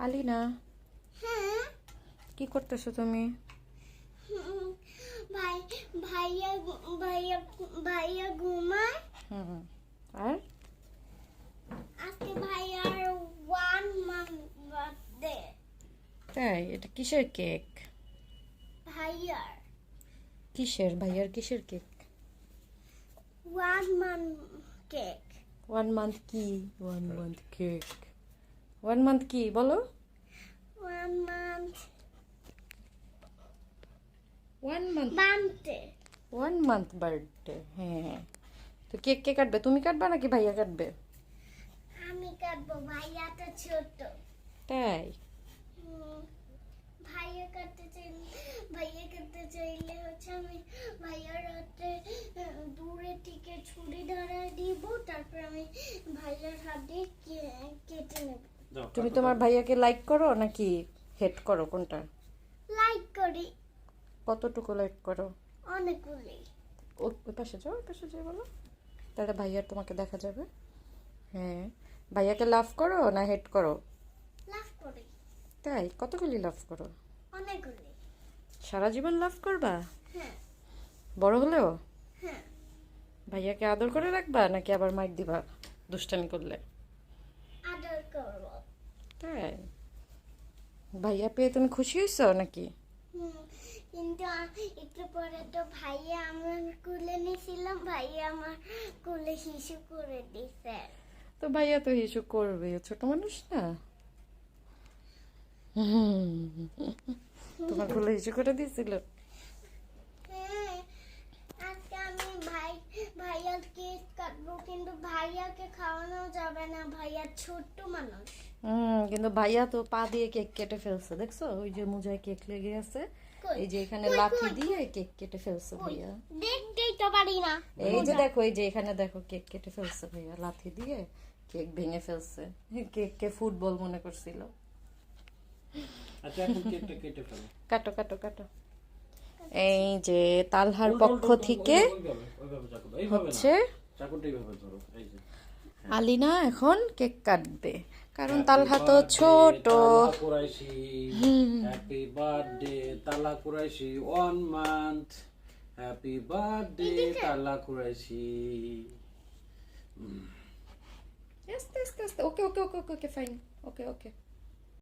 আলিনা, হ্যাঁ কি করতেছো তুমি? ভাই ভাইয়া ভাইয়া ভাইয়া ঘুমায়। হুম, আর আজকে ভাইয়ার 1 month বার্থডে। তাই? এটা কিসের কেক? ভাইয়ার ভাইয়ার কিসের কেক? 1 month cake. 1 month কি? 1 month কেক? 1 month কি বলো? 1 month 1 month birthday. 1 month birthday. হ্যাঁ, তো কেক কে কাটবে? তুমি কাটবে নাকি ভাইয়া কাটবে? আমি কাটবো, ভাইয়া তো ছোট। তাই? হুম, ভাইয়া কাটতে চাইলে হচ্ছে আমি ভাইয়ার হাতে দূরে থেকে ছুরি ধরায় দিব, তারপর আমি ভাইয়ার হাত দিয়ে কেটে নেব। তুমি তোমার ভাইয়াকে লাইক করো নাকি হেট করো, কোনটা? লাইক করি কতটুকু লাইক করো? অনেকগুলি। ওই পাশে যাও, ওই পাশে যাও, বলো, তাহলে ভাইয়ার তোমাকে দেখা যাবে। হ্যাঁ, ভাইয়াকে লাভ করো না হেট করো? লাভ করি তাই? কতগুলি লাভ করো? অনেকগুলি। সারা জীবন লাভ করবা? হ্যাঁ বড় হলেও? হ্যাঁ, ভাইয়াকে আদর করে রাখবা নাকি আবার মাইর দিবা দুষ্টামি করলে? আদর করব। তাই? ভাইয়া পেয়ে তুমি খুশি হয়েছো নাকি? কিন্তু একটু পরে তো ভাইয়া আমার কোলে নিয়েছিলাম, ভাইয়া আমার কোলে শিশু করে দিছে। তো ভাইয়া তো হিসু করবে, ছোট মানুষ না। তোমার কোলে হিসু করে দিয়েছিল? হ্যাঁ, আজকে আমি ভাইয়ার কেক কাটবো, কিন্তু ভাইয়াকে খাওয়ানো যাবে না, ভাইয়া ছোট্ট মানুষ। কিন্তু ভাইয়া তো পা দিয়ে কেক কেটে ফেলছে, দেখছো? ওই যে মোজায় কেক লেগে আছে, কই? এই যে এখানে কই, লাঠি কই, দিয়ে কেক কেটে ফেলছে ভাইয়া। দেখতেই তো পারি না। এই যে দেখো, এই যে এখানে দেখো কেক কেটে ফেলছে ভাইয়া, লাঠি দিয়ে কেক ভেঙে ফেলছে। কেককে ফুটবল মনে করছিল। আচ্ছা, এখন কেকটা কেটে ফেলো। কাটো কাটো কাটো। এই যে তালহার পক্ষ থেকে ওইভাবে চাকু দাও, এইভাবে না, হচ্ছে চাকুটা এইভাবে ধরো, এই যে। আলিনা এখন কেক কাটবে, কারণ তালহা তো ছোট। তালা কুরাইশি, হ্যাপি বার্থডে তালা কুরাইশি, 1 month, হ্যাপি বার্থডে তালা কুরাইশি। আস্তে আস্তে আস্তে, ওকে ওকে ওকে ওকে ফাইন, ওকে ওকে।